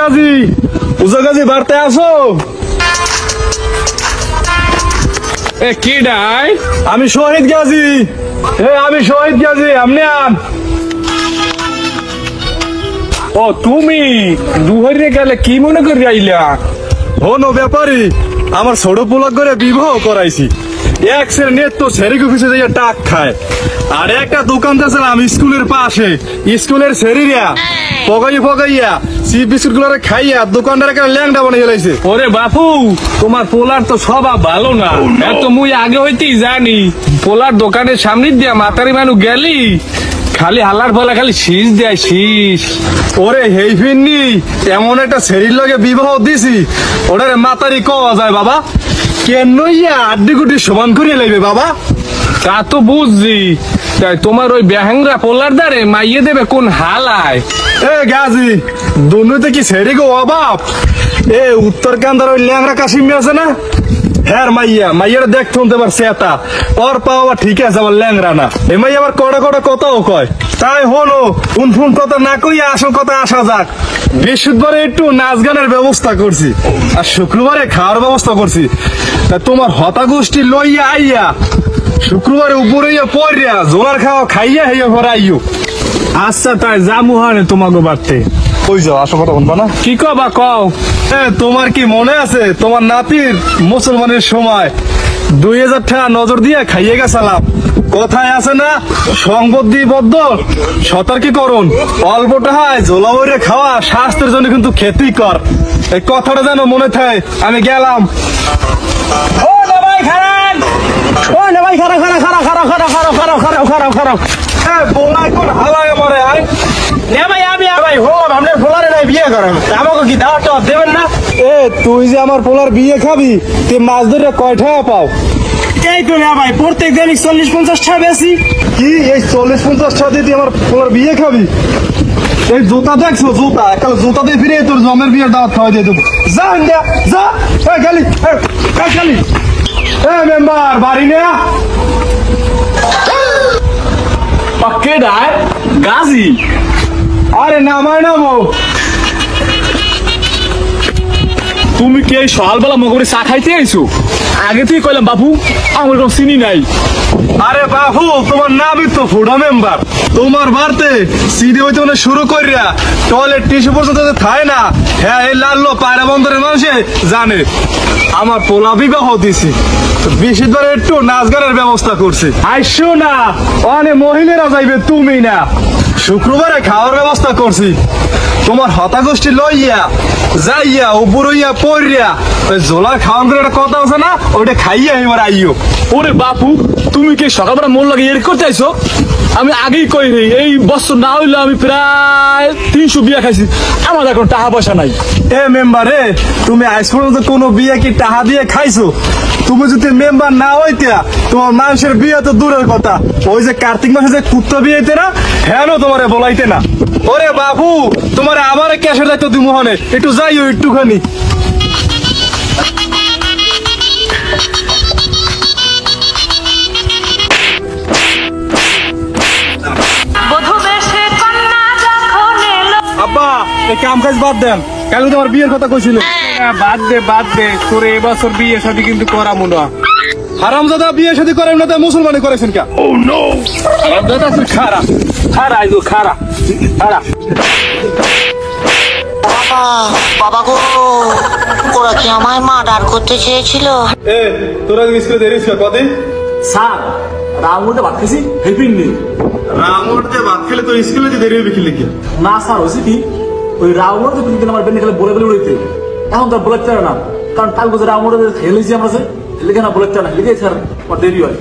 গাজী উজা গাজী বাড়তে আসো। কি ডাই? আমি শহীদ গাজী। আমি শহীদ গাজী, আপনি আন। ও তুমি দুহরে গেলে কি মনে করি আইলা? হনো ব্যাপারী, আমার ছোট পোলা করে বিবাহ করাইছি। এক সের নেট তো সেরিক অফিসে যাইয়া টাক খায়। আর একটা দোকান দিয়েছিলাম স্কুলের পাশে, স্কুলের সেরিরা পগাইয়া চিপ বিস্কুট গুলো খাইয়া দোকানদার একটা ল্যাংডা বানিয়ে লাইছে। ওরে বাপু, তোমার পোলার তো স্বভাব ভালো না। এত মুই আগে হইতেই জানি। পোলার দোকানের সামনে দিয়া মাতারি মানুষ গেলি খালি হালার ফলা খালি শীষ দেয় শীষ। ওরে হেই ফিন্নি, এমন একটা সেরির লগে বিবাহ দিছি, ওটারে মাতারি কওয়া যায় বাবা? কেন ইয়া আড্ডি গুটি সমান করিয়ে লাইবে বাবা? তা তো বুঝছি, তাই তোমার ওই বেহাংরা পোলার দ্বারে মাইয়ে দেবে কোন হালায়? এ গাজী, দুনুতে কি সেরি গো অভাব? এ উত্তর কান্দার ওই ল্যাংরা কাশিমি আছে না, হ্যাঁ মাইয়ার দেখতে তোমার সেটা ওর পাওয়া ঠিক আছে, আমার ল্যাংরা না। এ মাই আবার কড়া কথাও কয়। তাই হলো ফোন কথা না কইয়া আসল কথা আসা যাক। বৃহস্পতিবারে একটু নাচ গানের ব্যবস্থা করছি, আর শুক্রবারে খাওয়ার ব্যবস্থা করছি। তা তোমার হতা গোষ্ঠী লইয়া আইয়া শুক্রবারে উপরে পড়িয়া জোলার খাওয়া খাইয়া হইয়া পরে আইও। আচ্ছা তাই যামু হানে তোমাকে বাড়তে। কই যাও, আসো কথা বলবা না? কি কবা কও? তোমার কি মনে আছে তোমার নাতির মুসলমানের সময় 2000 টাকা নজর দিয়ে খাইয়ে গেছিলাম? কথায় আছে না, সংবদ্ধ সতর্কীকরণ, অল্প টাকায় ঝোলা বইরে খাওয়া স্বাস্থ্যের জন্য কিন্তু ক্ষতিকর। এই কথাটা যেন মনে থাকে। আমি গেলাম। ও না ভাই খারাপ, ও না ভাই খারাপ। বোনাই কোন হালায় মরে আয় আপনার পোলারে নাই বিয়ে করেন, আমাকে কি দাওয়াত দেবেন না? তুই যে আমার পোলার বিয়ে খাবি, তুই মাছ ধরে কয় টাকা পাও? এই তো না ভাই, প্রত্যেক দিন 40-50 টাকা বেশি। কি এই 40-50 টাকা দিয়ে তুই আমার পোলার বিয়ে খাবি? এই জুতা দেখছো, জুতা একাল জুতা দিয়ে ফিরে তোর জমের বিয়ের দাওয়াত খাওয়াই দিয়ে দেবো। যা ইন্ডিয়া যা। খালি মেম্বার বাড়ি নেয়া পাক্কে ডায় গাজী। আরে নামায় নামো। তুমি কি এই সকালবেলা মগরে চা খাইতে আইছো? আগে তুই কইলাম বাবু আমার কোনো চিনি নাই। আরে বাবু, তোমার নামই তো ফুডা মেম্বার। তোমার বাড়তে সিডি হইতে মানে শুরু করিয়া টয়লেট টিস্যু পর্যন্ত থাকে না। হ্যাঁ, এই লাল্লো পায়রা বন্দরের মানুষে জানে আমার পোলা বিবাহ দিছি। বিশেষবার একটু নাচ গানের ব্যবস্থা করছি। আইসো না, অনেক মহিলারা যাইবে, তুমি না। শুক্রবারে খাওয়ার ব্যবস্থা করছি। তোমার হতা গোষ্ঠী লইয়া যাইয়া উপরইয়া পড়িয়া ওই জোলা খাওয়ান করে একটা কথা আছে না, ওইটা খাইয়া এবার আইও। ওরে বাপু, তুমি কি সকালবেলা মন লাগে এর করতে আইছো? আমি আগেই কই রে, এই বছর না হইলে আমি প্রায় 300 বিয়া খাইছি, আমার এখন টাকা পয়সা নাই। মেম্বারে, তুমি আজ পর্যন্ত কোনো বিয়ে কি টাকা দিয়ে খাইছো? তুমি যদি মেম্বার না হইতে, তোমার মানুষের বিয়ে তো দূরের কথা, ওই যে কার্তিক মাসে যে কুত্তা বিয়েতে না, হ্যাঁ তোমারে বলাইতে না। ওরে বাবু, তোমার আবার ক্যাশের দায়িত্ব দিব হনে, একটু যাইও একটুখানি। আব্বা, এই কাম কাজ বাদ দেন, কাল তোমার বিয়ের কথা কইছিল। বাদ দে তোর এবছর বিয়ে শাদী কিন্তু করামু না। হারামজাদা বিয়ে শাদী করেন না, তাই মুসলমানি করেছেন কা? ও নো, হারামজাদা তুই খারা বাবা গো, ওরা কি আমায় মার্ডার করতে চেয়েছিল? তোরা স্কুলে দেরিস কদিন? স্যার, রামুতে ভাত খাইছি হেল্পিং নেই। রামুতে ভাত খেলে তো স্কুলে দেরি হবে কি লিখে? না স্যার, হয়েছে কি, ওই রামুর আমার বেনে খেলে বলে উড়াইতে, এখন তো বলে না, কারণ কাল বছর রামুর খেলেছি আমরা, লিখে না বলে না, লিখে স্যার দেরি হয়।